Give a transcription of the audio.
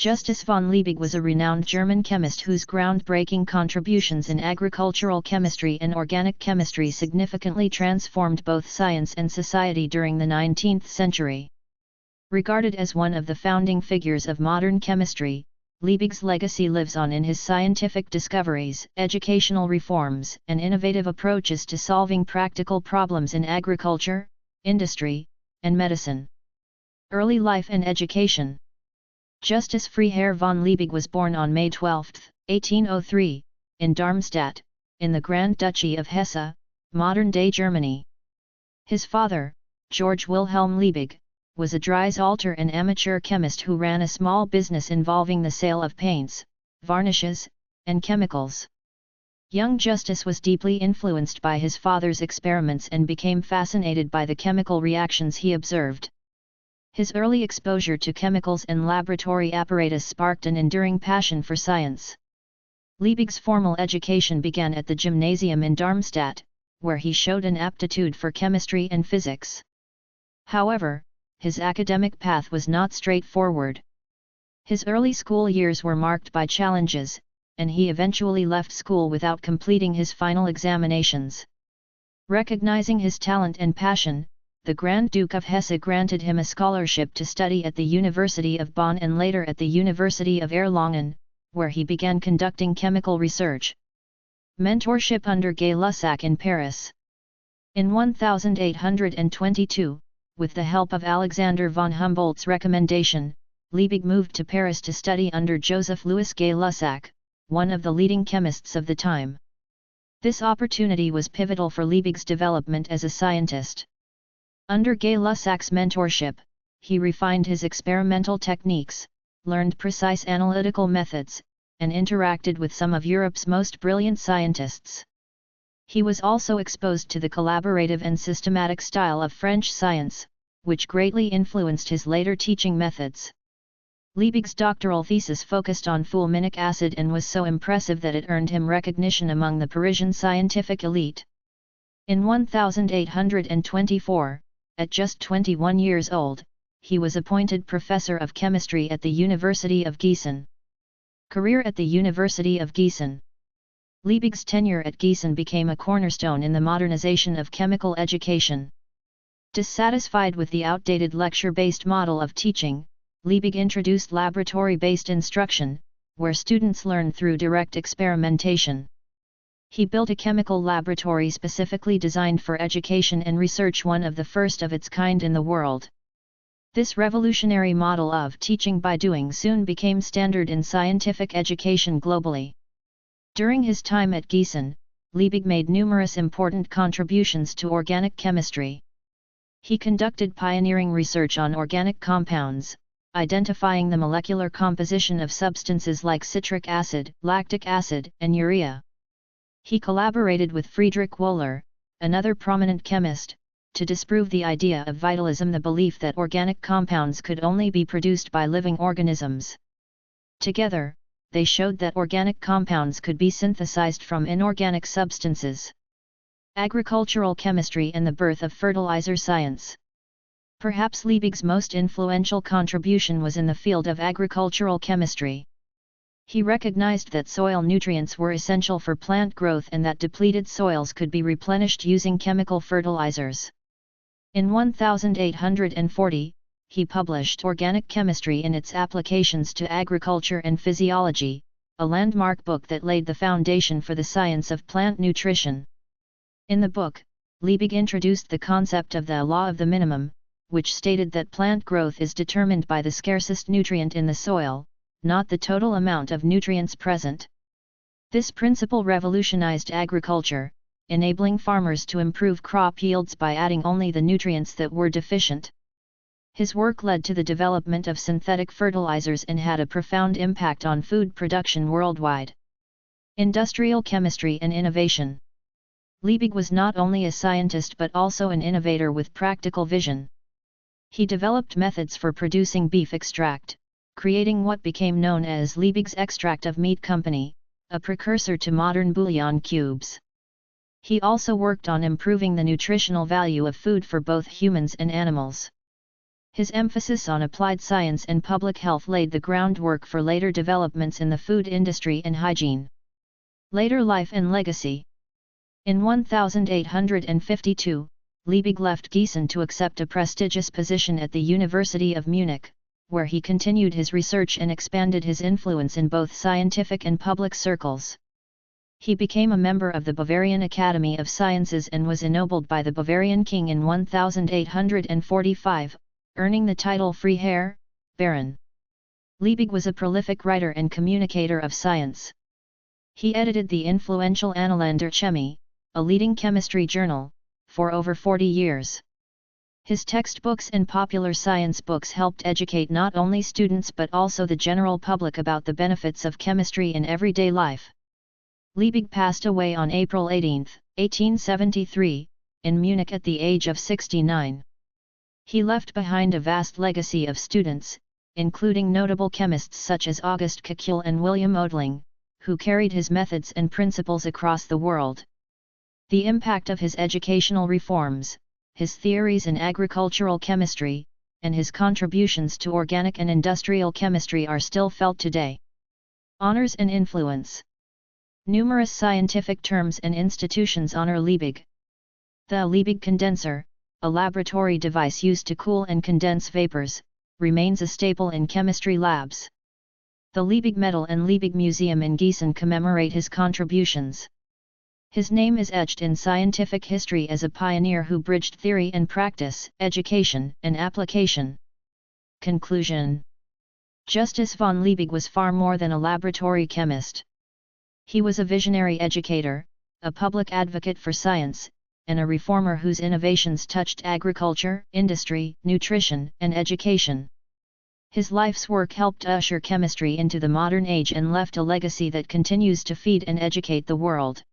Justus von Liebig was a renowned German chemist whose groundbreaking contributions in agricultural chemistry and organic chemistry significantly transformed both science and society during the 19th century. Regarded as one of the founding figures of modern chemistry, Liebig's legacy lives on in his scientific discoveries, educational reforms, and innovative approaches to solving practical problems in agriculture, industry, and medicine. Early life and education. Justus Freiherr von Liebig was born on May 12, 1803, in Darmstadt, in the Grand Duchy of Hesse, modern-day Germany. His father, Georg Wilhelm Liebig, was a Dreisalter and amateur chemist who ran a small business involving the sale of paints, varnishes, and chemicals. Young Justus was deeply influenced by his father's experiments and became fascinated by the chemical reactions he observed. His early exposure to chemicals and laboratory apparatus sparked an enduring passion for science. Liebig's formal education began at the gymnasium in Darmstadt, where he showed an aptitude for chemistry and physics. However, his academic path was not straightforward. His early school years were marked by challenges, and he eventually left school without completing his final examinations. Recognizing his talent and passion, the Grand Duke of Hesse granted him a scholarship to study at the University of Bonn and later at the University of Erlangen, where he began conducting chemical research. Mentorship under Gay-Lussac in Paris. In 1822, with the help of Alexander von Humboldt's recommendation, Liebig moved to Paris to study under Joseph Louis Gay-Lussac, one of the leading chemists of the time. This opportunity was pivotal for Liebig's development as a scientist. Under Gay-Lussac's mentorship, he refined his experimental techniques, learned precise analytical methods, and interacted with some of Europe's most brilliant scientists. He was also exposed to the collaborative and systematic style of French science, which greatly influenced his later teaching methods. Liebig's doctoral thesis focused on fulminic acid and was so impressive that it earned him recognition among the Parisian scientific elite. In 1824, at just 21 years old, he was appointed professor of chemistry at the University of Gießen. Career at the University of Gießen. Liebig's tenure at Gießen became a cornerstone in the modernization of chemical education. Dissatisfied with the outdated lecture-based model of teaching, Liebig introduced laboratory-based instruction, where students learn through direct experimentation. He built a chemical laboratory specifically designed for education and research, one of the first of its kind in the world. This revolutionary model of teaching by doing soon became standard in scientific education globally. During his time at Gießen, Liebig made numerous important contributions to organic chemistry. He conducted pioneering research on organic compounds, identifying the molecular composition of substances like citric acid, lactic acid, and urea. He collaborated with Friedrich Wöhler, another prominent chemist, to disprove the idea of vitalism, the belief that organic compounds could only be produced by living organisms. Together, they showed that organic compounds could be synthesized from inorganic substances. Agricultural chemistry and the birth of fertilizer science. Perhaps Liebig's most influential contribution was in the field of agricultural chemistry. He recognized that soil nutrients were essential for plant growth and that depleted soils could be replenished using chemical fertilizers. In 1840, he published Organic Chemistry in its Applications to Agriculture and Physiology, a landmark book that laid the foundation for the science of plant nutrition. In the book, Liebig introduced the concept of the law of the minimum, which stated that plant growth is determined by the scarcest nutrient in the soil, not the total amount of nutrients present. This principle revolutionized agriculture, enabling farmers to improve crop yields by adding only the nutrients that were deficient. His work led to the development of synthetic fertilizers and had a profound impact on food production worldwide. Industrial chemistry and innovation. Liebig was not only a scientist but also an innovator with practical vision. He developed methods for producing beef extract, creating what became known as Liebig's extract of meat company, a precursor to modern bouillon cubes. He also worked on improving the nutritional value of food for both humans and animals. His emphasis on applied science and public health laid the groundwork for later developments in the food industry and hygiene. Later life and legacy. In 1852, Liebig left Gießen to accept a prestigious position at the University of Munich, where he continued his research and expanded his influence in both scientific and public circles. He became a member of the Bavarian Academy of Sciences and was ennobled by the Bavarian king in 1845, earning the title Freiherr, Baron. Liebig was a prolific writer and communicator of science. He edited the influential Annalen der Chemie, a leading chemistry journal, for over 40 years. His textbooks and popular science books helped educate not only students but also the general public about the benefits of chemistry in everyday life. Liebig passed away on April 18, 1873, in Munich at the age of 69. He left behind a vast legacy of students, including notable chemists such as August Kekule and William Odling, who carried his methods and principles across the world. The impact of his educational reforms, his theories in agricultural chemistry, and his contributions to organic and industrial chemistry are still felt today. Honors and influence. Numerous scientific terms and institutions honor Liebig. The Liebig condenser, a laboratory device used to cool and condense vapors, remains a staple in chemistry labs. The Liebig Medal and Liebig Museum in Gießen commemorate his contributions. His name is etched in scientific history as a pioneer who bridged theory and practice, education and application. Conclusion. Justus von Liebig was far more than a laboratory chemist. He was a visionary educator, a public advocate for science, and a reformer whose innovations touched agriculture, industry, nutrition, and education. His life's work helped usher chemistry into the modern age and left a legacy that continues to feed and educate the world.